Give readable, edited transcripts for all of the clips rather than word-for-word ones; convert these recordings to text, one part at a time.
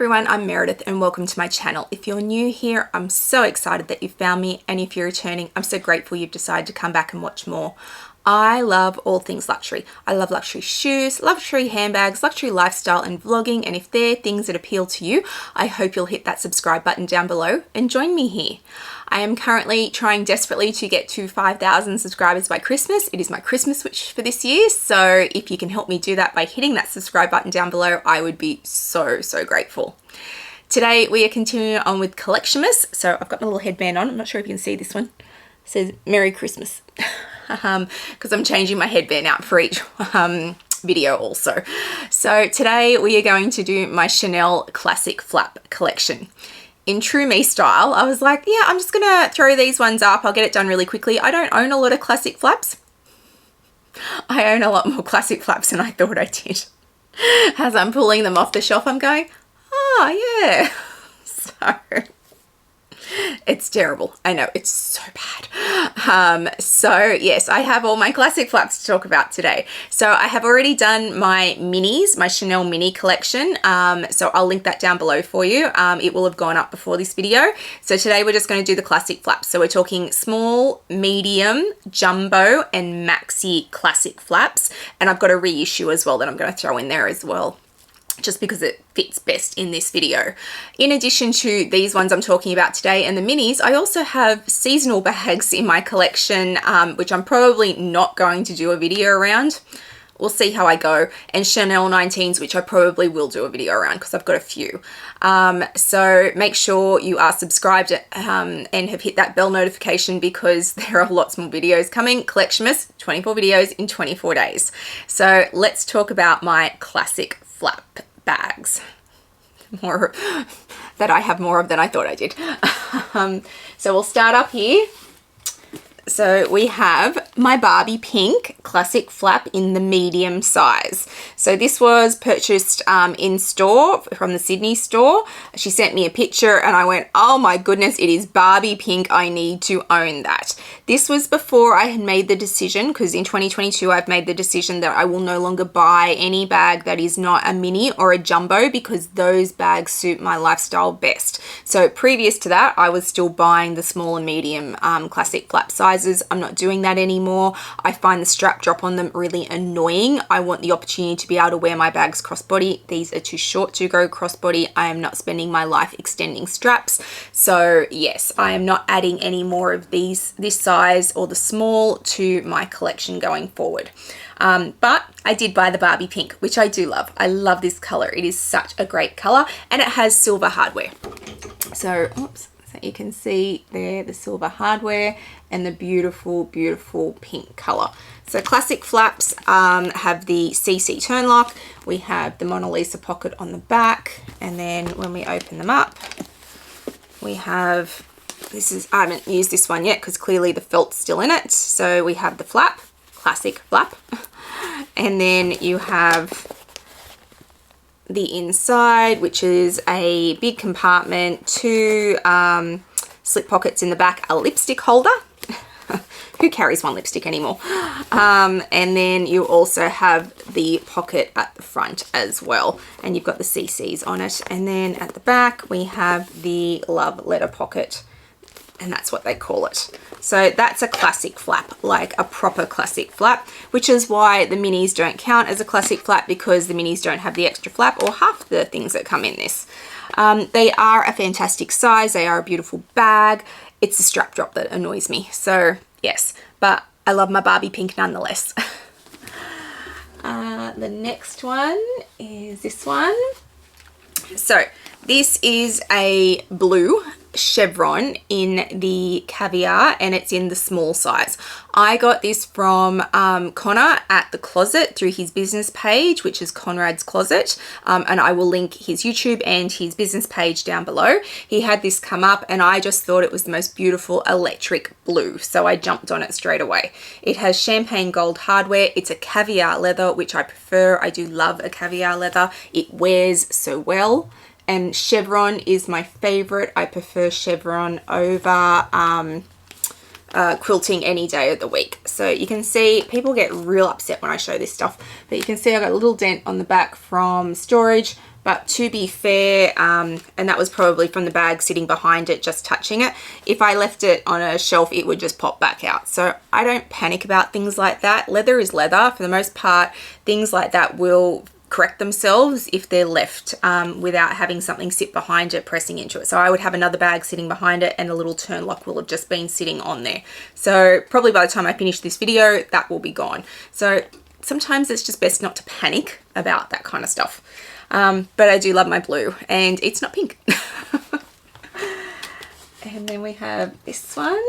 everyone, I'm Meredith and welcome to my channel. If you're new here, I'm so excited that you found me, and if you're returning, I'm so grateful you've decided to come back and watch more. I love all things luxury. I love luxury shoes, luxury handbags, luxury lifestyle and vlogging, and if they're things that appeal to you, I hope you'll hit that subscribe button down below and join me here. I am currently trying desperately to get to 5,000 subscribers by Christmas. It is my Christmas wish for this year, so if you can help me do that by hitting that subscribe button down below, I would be so grateful. Today we are continuing on with Collectionmas. So I've got my little headband on. I'm not sure if you can see this one. It says Merry Christmas. Because I'm changing my headband out for each video also. So today we are going to do my Chanel Classic Flap collection. In true me style, I was like, yeah, I'm just gonna throw these ones up. I'll get it done really quickly. I don't own a lot of classic flaps. I own a lot more classic flaps than I thought I did. As I'm pulling them off the shelf, I'm going, oh yeah. So it's terrible. I know, it's so bad. So yes, I have all my classic flaps to talk about today. So I have already done my minis, my Chanel mini collection. So I'll link that down below for you. It will have gone up before this video. So today we're just going to do the classic flaps. So we're talking small, medium, jumbo, and maxi classic flaps. And I've got a reissue as well that I'm going to throw in there as well, just because it fits best in this video. In addition to these ones I'm talking about today and the minis, I also have seasonal bags in my collection, which I'm probably not going to do a video around. We'll see how I go. And Chanel 19s, which I probably will do a video around because I've got a few. So make sure you are subscribed and have hit that bell notification because there are lots more videos coming. Collectionmas, 24 videos in 24 days. So let's talk about my classic flap bags. More that I have more of than I thought I did. So we'll start up here. So we have my Barbie pink classic flap in the medium size. So this was purchased in store from the Sydney store. She sent me a picture and I went, oh my goodness, it is Barbie pink. I need to own that. This was before I had made the decision, because in 2022 I've made the decision that I will no longer buy any bag that is not a mini or a jumbo because those bags suit my lifestyle best. So previous to that, I was still buying the small and medium classic flap size. I'm not doing that anymore. I find the strap drop on them really annoying. I want the opportunity to be able to wear my bags crossbody. These are too short to go crossbody. I am not spending my life extending straps. So yes, I am not adding any more of this size or the small to my collection going forward. But I did buy the Barbie pink, which I do love. I love this color. It is such a great color and it has silver hardware. So, oops. So you can see there the silver hardware and the beautiful pink color. So classic flaps have the CC turn lock. We have the Mona Lisa pocket on the back, and then when we open them up, we have, I haven't used this one yet because clearly the felt's still in it. So we have the flap, classic flap, and then you have the inside, which is a big compartment, two slip pockets in the back, a lipstick holder. Who carries one lipstick anymore? And then you also have the pocket at the front as well, and you've got the CCs on it. And then at the back we have the love letter pocket, and that's what they call it. So that's a classic flap, like a proper classic flap, which is why the minis don't count as a classic flap, because the minis don't have the extra flap or half the things that come in this. They are a fantastic size. They are a beautiful bag. It's the strap drop that annoys me. So yes, but I love my Barbie pink nonetheless. The next one is this one. So this is a blue chevron in the caviar, and it's in the small size. I got this from Connor at The Closet through his business page, which is Conrad's Closet, and I will link his YouTube and his business page down below. He had this come up and I just thought it was the most beautiful electric blue, so I jumped on it straight away. It has champagne gold hardware. It's a caviar leather, which I prefer. I do love a caviar leather. It wears so well. And chevron is my favorite. I prefer chevron over quilting any day of the week. So you can see people get real upset when I show this stuff, but you can see I got a little dent on the back from storage, But to be fair, and that was probably from the bag sitting behind it, just touching it. If I left it on a shelf, it would just pop back out. So I don't panic about things like that. Leather is leather. For the most part, things like that will correct themselves if they're left without having something sit behind it, pressing into it. So I would have another bag sitting behind it and a little turn lock will have just been sitting on there. So probably by the time I finish this video, that will be gone. So sometimes it's just best not to panic about that kind of stuff. But I do love my blue, and it's not pink. And then we have this one.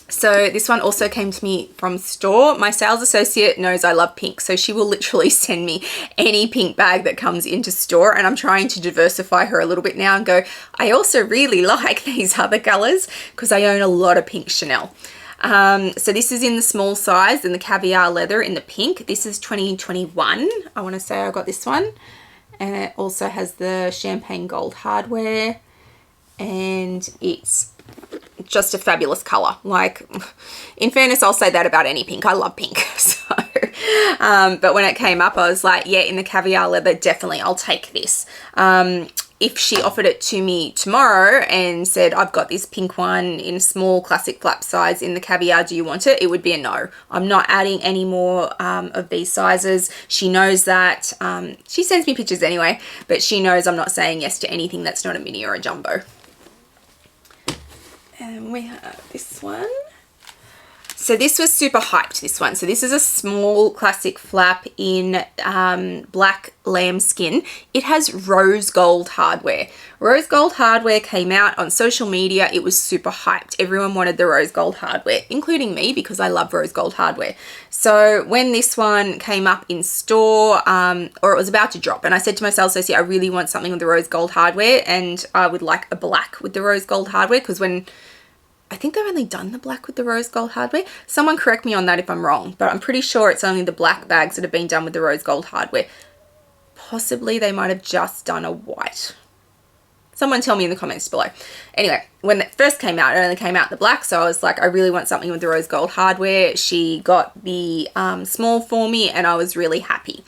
So this one also came to me from store. My sales associate knows I love pink, so she will literally send me any pink bag that comes into store, and I'm trying to diversify her a little bit now and go, I also really like these other colors because I own a lot of pink Chanel. So this is in the small size, in the caviar leather in the pink. This is 2021. I want to say I got this one. And it also has the champagne gold hardware, and it's just a fabulous color. Like, in fairness, I'll say that about any pink. I love pink. So, but when it came up, I was like, yeah, in the caviar leather, definitely I'll take this. If she offered it to me tomorrow and said, I've got this pink one in small classic flap size in the caviar, do you want it? It would be a no. I'm not adding any more of these sizes. She knows that. She sends me pictures anyway, but she knows I'm not saying yes to anything that's not a mini or a jumbo. And we have this one. So this was super hyped, this one. So this is a small classic flap in black lambskin. It has rose gold hardware. Rose gold hardware came out on social media. It was super hyped. Everyone wanted the rose gold hardware, including me, because I love rose gold hardware. So when this one came up in store, or it was about to drop, and I said to my sales associate, I really want something with the rose gold hardware, and I would like a black with the rose gold hardware, because when I think they've only done the black with the rose gold hardware. Someone correct me on that if I'm wrong, but I'm pretty sure it's only the black bags that have been done with the rose gold hardware. Possibly they might have just done a white. Someone tell me in the comments below. Anyway, when it first came out, it only came out the black, so I was like, I really want something with the rose gold hardware. She got the small for me, and I was really happy.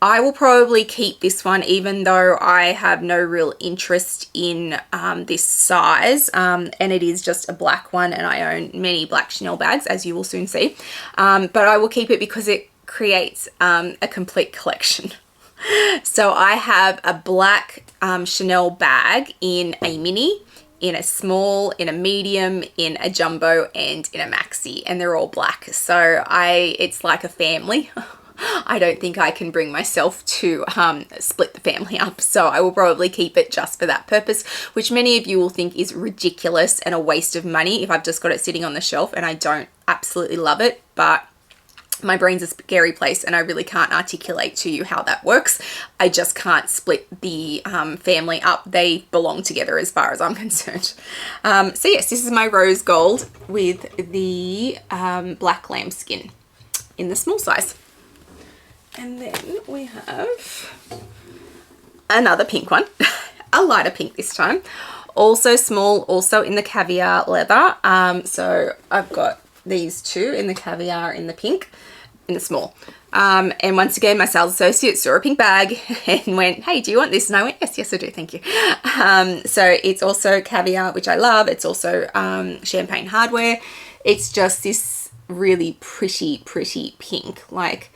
I will probably keep this one, even though I have no real interest in this size, and it is just a black one, and I own many black Chanel bags, as you will soon see. But I will keep it because it creates a complete collection. So I have a black Chanel bag in a mini, in a small, in a medium, in a jumbo, and in a maxi, and they're all black. So it's like a family. I don't think I can bring myself to split the family up, so I will probably keep it just for that purpose, which many of you will think is ridiculous and a waste of money if I've just got it sitting on the shelf, and I don't absolutely love it, but my brain's a scary place and I really can't articulate to you how that works. I just can't split the family up. They belong together as far as I'm concerned. So yes, this is my rose gold with the black lambskin in the small size. And then we have another pink one, a lighter pink this time, also small, also in the caviar leather. So I've got these two in the caviar, in the pink, in the small. And once again, my sales associate saw a pink bag and went, hey, do you want this? And I went, yes, I do, thank you. So it's also caviar, which I love. It's also champagne hardware. It's just this really pretty pink. Like,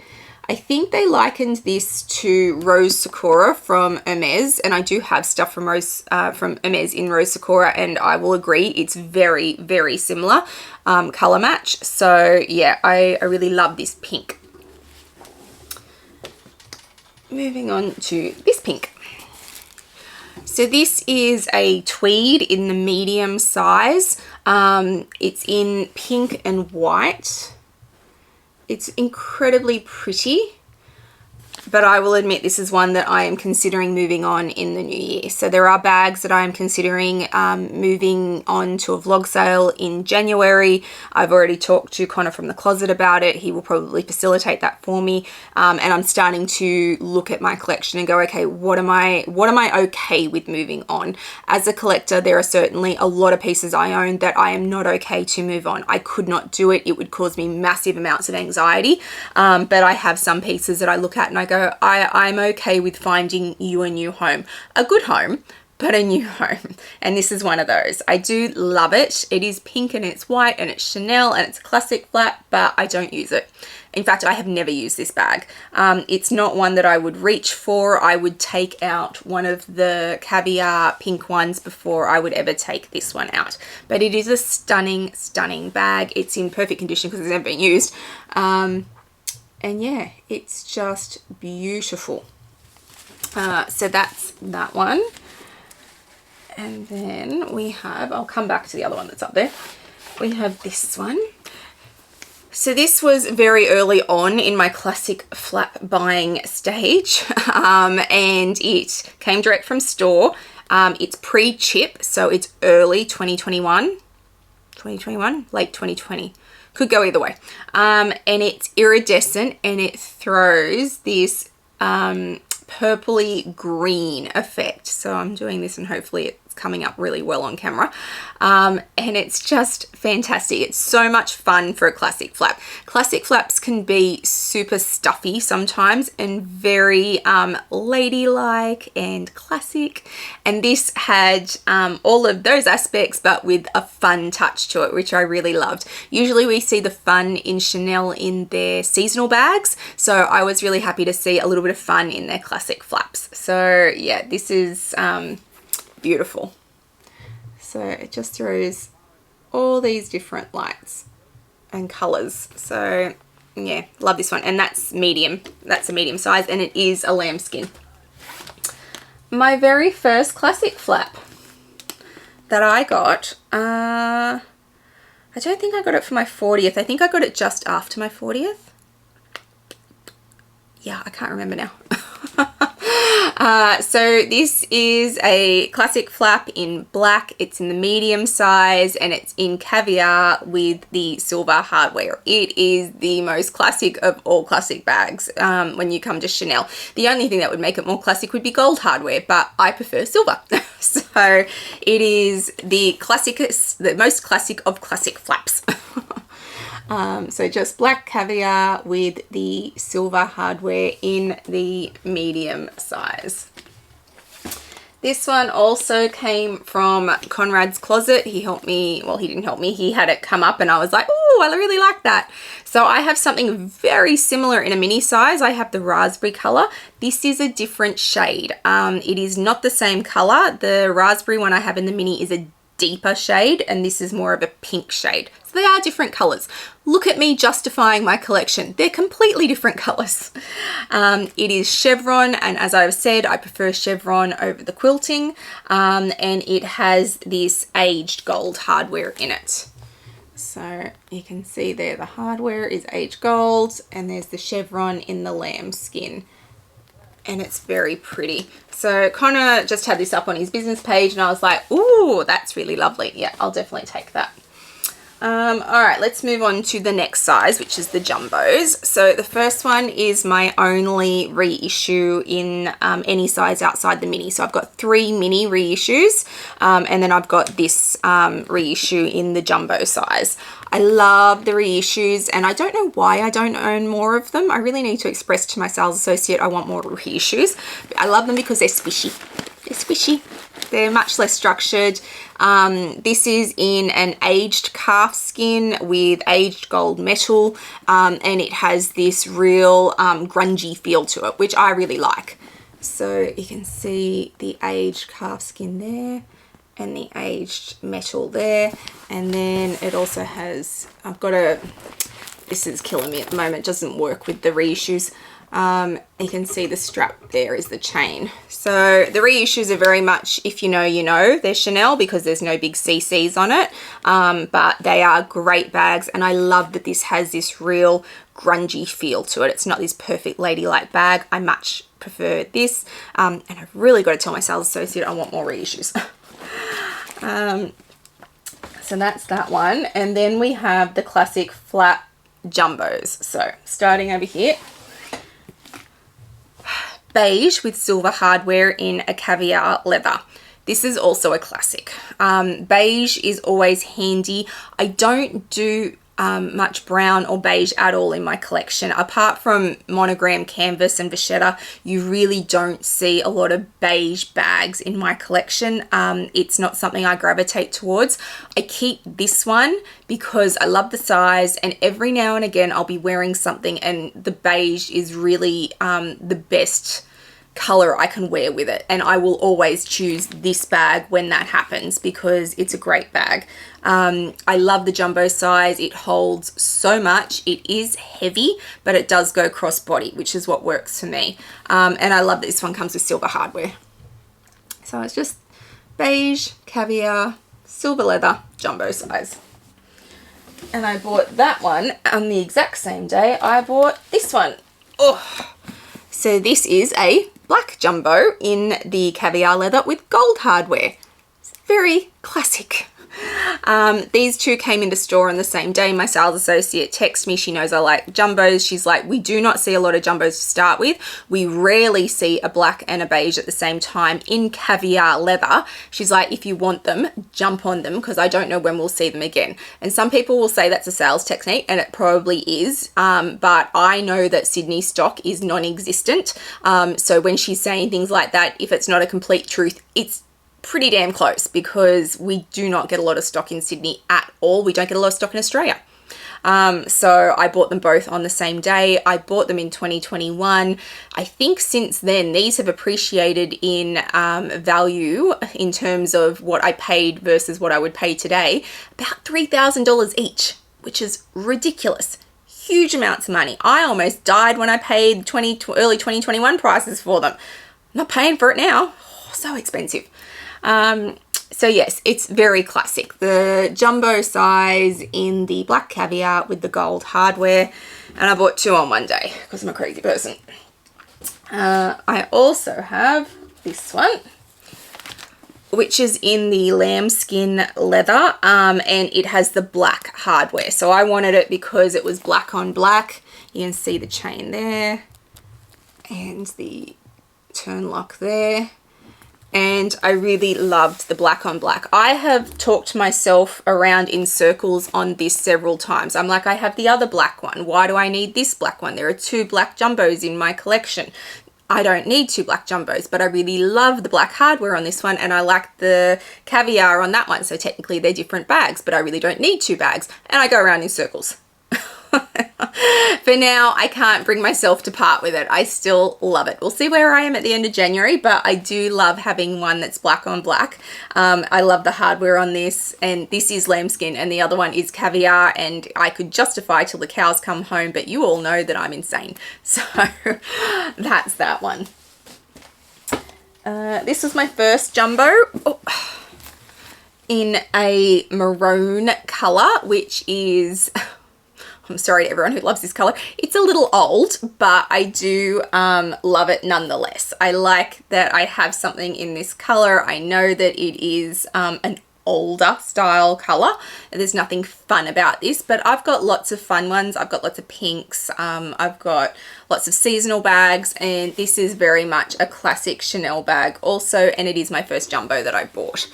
I think they likened this to Rose Sakura from Hermes, and I do have stuff from Hermes in Rose Sakura, and I will agree it's very similar color match. So yeah, I really love this pink. Moving on to this pink. So this is a tweed in the medium size. It's in pink and white. It's incredibly pretty, but I will admit this is one that I am considering moving on in the new year. So there are bags that I am considering moving on to a vlog sale in January. I've already talked to Connor from the closet about it. He will probably facilitate that for me. And I'm starting to look at my collection and go, okay, what am I okay with moving on? As a collector, there are certainly a lot of pieces I own that I am not okay to move on. I could not do it. It would cause me massive amounts of anxiety. But I have some pieces that I look at and I go, I'm okay with finding you a new home, a good home, but a new home. And this is one of those. I do love it. It is pink and it's white and it's Chanel and it's a classic flap, but I don't use it. In fact, I have never used this bag. It's not one that I would reach for. I would take out one of the caviar pink ones before I would ever take this one out. But it is a stunning, stunning bag. It's in perfect condition because it's never been used. And yeah, it's just beautiful. So that's that one. And then we have, I'll come back to the other one that's up there. We have this one. So this was very early on in my classic flap buying stage, and it came direct from store. It's pre-chip, so it's early 2021, late 2020. Could go either way. And it's iridescent, and it throws this purpley green effect. So I'm doing this and hopefully it's coming up really well on camera. And it's just fantastic. It's so much fun for a classic flap. Classic flaps can be super stuffy sometimes and very ladylike and classic. And this had all of those aspects, but with a fun touch to it, which I really loved. Usually we see the fun in Chanel in their seasonal bags. So I was really happy to see a little bit of fun in their classic flaps. So yeah, this is beautiful. So it just throws all these different lights and colors. So yeah, love this one. And that's medium. That's a medium size, and it is a lambskin. My very first classic flap that I got, I don't think I got it for my 40th. I think I got it just after my 40th. Yeah, I can't remember now. So this is a classic flap in black. It's in the medium size and it's in caviar with the silver hardware. It is the most classic of all classic bags when you come to Chanel. The only thing that would make it more classic would be gold hardware, but I prefer silver. So it is the most classic of classic flaps. So just black caviar with the silver hardware in the medium size. This one also came from Conrad's Closet. He helped me, well, he didn't help me. He had it come up and I was like, oh, I really like that. So I have something very similar in a mini size. I have the raspberry color. This is a different shade. It is not the same color. The raspberry one I have in the mini is a deeper shade and this is more of a pink shade. So they are different colors. Look at me justifying my collection. They're completely different colors. It is chevron, and as I've said, I prefer chevron over the quilting, and it has this aged gold hardware in it. So you can see there the hardware is aged gold and there's the chevron in the lambskin. And it's very pretty. So Connor just had this up on his business page and I was like, ooh, that's really lovely. Yeah, I'll definitely take that. All right, let's move on to the next size, which is the jumbos. So the first one is my only reissue in any size outside the mini. So I've got 3 mini reissues and then I've got this reissue in the jumbo size. I love the reissues and I don't know why I don't own more of them. I really need to express to my sales associate I want more reissues. I love them because they're squishy. They're squishy. They're much less structured. This is in an aged calf skin with aged gold metal, and it has this real grungy feel to it, which I really like. So you can see the aged calf skin there and the aged metal there, and then it also has, this is killing me at the moment, it doesn't work with the reissues. You can see the strap there is the chain. So the reissues are very much, if you know, you know, they're Chanel because there's no big CCs on it, but they are great bags and I love that this has this real grungy feel to it. It's not this perfect ladylike bag. I much prefer this, and I've really got to tell my sales associate I want more reissues. So that's that one, and then we have the classic flat jumbos. So starting over here, beige with silver hardware in a caviar leather. This is also a classic. Beige is always handy. I don't do much brown or beige at all in my collection. Apart from monogram canvas and vachetta, you really don't see a lot of beige bags in my collection. It's not something I gravitate towards. I keep this one because I love the size, and every now and again I'll be wearing something and the beige is really the best color I can wear with it, and I will always choose this bag when that happens because it's a great bag. I love the jumbo size. It holds so much. It is heavy, but it does go crossbody, which is what works for me. And I love that this one comes with silver hardware. So it's just beige, caviar, silver leather, jumbo size. And I bought that one on the exact same day I bought this one. Oh, so this is a black jumbo in the caviar leather with gold hardware. It's very classic. These two came into store on the same day. My sales associate texted me. She knows I like jumbos. She's like, we do not see a lot of jumbos to start with. We rarely see a black and a beige at the same time in caviar leather. She's like, if you want them, jump on them because I don't know when we'll see them again. And some people will say that's a sales technique, and it probably is. But I know that Sydney stock is non-existent. So when she's saying things like that, if it's not a complete truth, it's pretty damn close because we do not get a lot of stock in Sydney at all. We don't get a lot of stock in Australia. So I bought them both on the same day. I bought them in 2021. I think since then, these have appreciated in value in terms of what I paid versus what I would pay today, about $3,000 each, which is ridiculous. Huge amounts of money. I almost died when I paid early 2021 prices for them. I'm not paying for it now. Oh, so expensive. So yes, it's very classic. The jumbo size in the black caviar with the gold hardware. And I bought two on one day because I'm a crazy person. I also have this one, which is in the lambskin leather, and it has the black hardware. So I wanted it because it was black on black. You can see the chain there and the turn lock there. And I really loved the black on black. I have talked myself around in circles on this several times. I'm like, I have the other black one. Why do I need this black one? There are two black jumbos in my collection. I don't need two black jumbos, but I really love the black hardware on this one, and I like the caviar on that one. So technically they're different bags, but I really don't need two bags. And I go around in circles. For now, I can't bring myself to part with it. I still love it. We'll see where I am at the end of January, but I do love having one that's black on black. I love the hardware on this, and this is lambskin and the other one is caviar, and I could justify till the cows come home, but you all know that I'm insane. So that's that one. This was my first jumbo. Oh, in a maroon color, which is... I'm sorry to everyone who loves this color. It's a little old, but I do love it nonetheless. I like that I have something in this color. I know that it is an older style color. There's nothing fun about this, but I've got lots of fun ones. I've got lots of pinks. I've got lots of seasonal bags, and this is very much a classic Chanel bag also, and it is my first jumbo that I bought.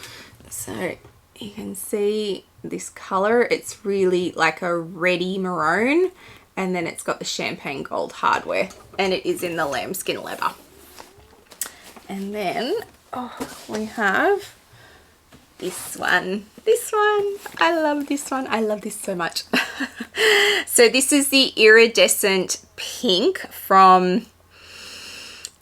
So you can see this color, it's really like a reddy maroon, and then it's got the champagne gold hardware, and it is in the lambskin leather. And then we have this one. I love this one. I love this so much. So this is the iridescent pink from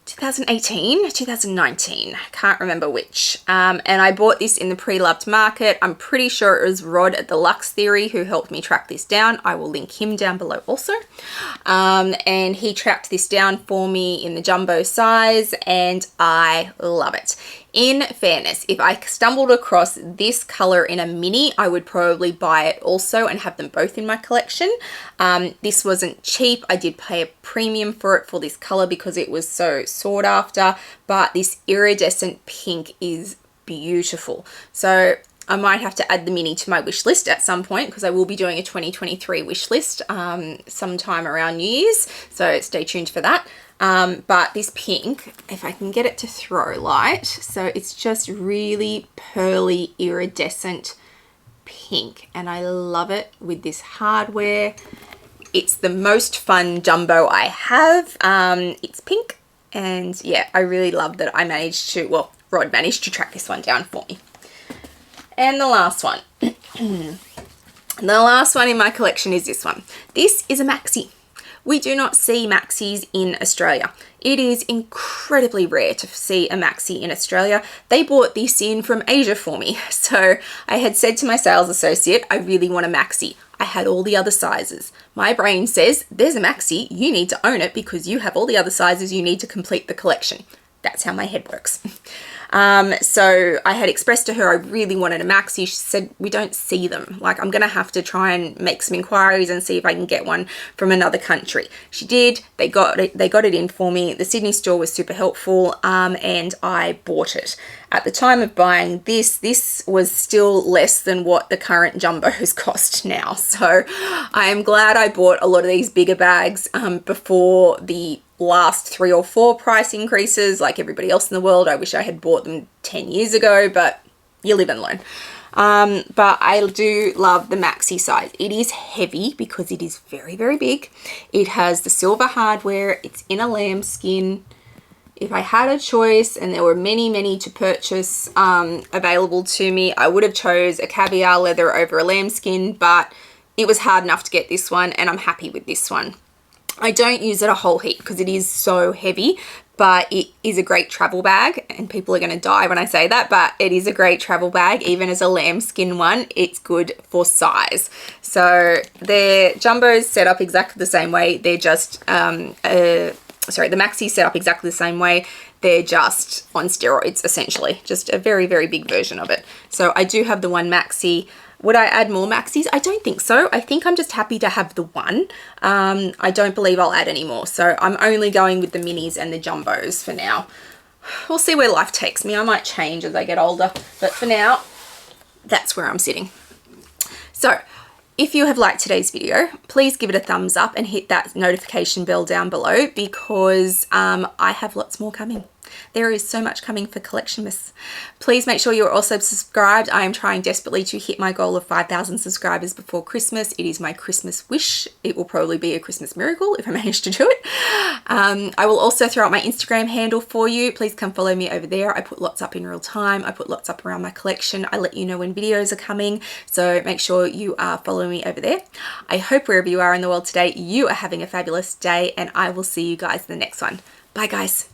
2018, 2019, can't remember which. And I bought this in the pre-loved market. I'm pretty sure it was Rod at the Lux Theory who helped me track this down. I will link him down below also. And he tracked this down for me in the jumbo size, and I love it. In fairness, if I stumbled across this color in a mini, I would probably buy it also and have them both in my collection. This wasn't cheap. I did pay a premium for it for this color because it was so sought after, but this iridescent pink is beautiful. So I might have to add the mini to my wish list at some point because I will be doing a 2023 wish list sometime around New Year's. So stay tuned for that. But this pink, if I can get it to throw light, so it's just really pearly iridescent pink, and I love it with this hardware. It's the most fun jumbo I have. It's pink, and yeah, I really love that I managed to, well, Rod managed to track this one down for me. And the last one. The last one in my collection is this one. This is a Maxi. We do not see Maxis in Australia. It is incredibly rare to see a Maxi in Australia. They bought this in from Asia for me. So I had said to my sales associate, I really want a Maxi. I had all the other sizes. My brain says, there's a Maxi, you need to own it because you have all the other sizes you need to complete the collection. That's how my head works. So I had expressed to her I really wanted a Maxi. She said, we don't see them. Like, I'm going to have to try and make some inquiries and see if I can get one from another country. She did. They got it in for me. The Sydney store was super helpful, and I bought it. At the time of buying this was still less than what the current jumbos cost now. So I am glad I bought a lot of these bigger bags before the last 3 or 4 price increases like everybody else in the world. I wish I had bought them 10 years ago, but you live and learn. But I do love the Maxi size. It is heavy because it is very, very big. It has the silver hardware. It's in a lambskin. If I had a choice and there were many, many to purchase available to me, I would have chose a caviar leather over a lambskin, but it was hard enough to get this one, and I'm happy with this one. I don't use it a whole heap because it is so heavy, but it is a great travel bag, and people are going to die when I say that, but it is a great travel bag. Even as a lambskin one, it's good for size. So their jumbo's set up exactly the same way. They're just, the Maxi set up exactly the same way. They're just on steroids, essentially. Just a very, very big version of it. So I do have the one Maxi. Would I add more Maxis? I don't think so. I think I'm just happy to have the one. I don't believe I'll add any more. So I'm only going with the minis and the jumbos for now. We'll see where life takes me. I might change as I get older. But for now, that's where I'm sitting. So if you have liked today's video, please give it a thumbs up and hit that notification bell down below because I have lots more coming. There is so much coming for Collectionmas. Please make sure you're also subscribed. I am trying desperately to hit my goal of 5,000 subscribers before Christmas. It is my Christmas wish. It will probably be a Christmas miracle if I manage to do it. I will also throw out my Instagram handle for you. Please come follow me over there. I put lots up in real time. I put lots up around my collection. I let you know when videos are coming. So make sure you are following me over there. I hope wherever you are in the world today, you are having a fabulous day, and I will see you guys in the next one. Bye guys.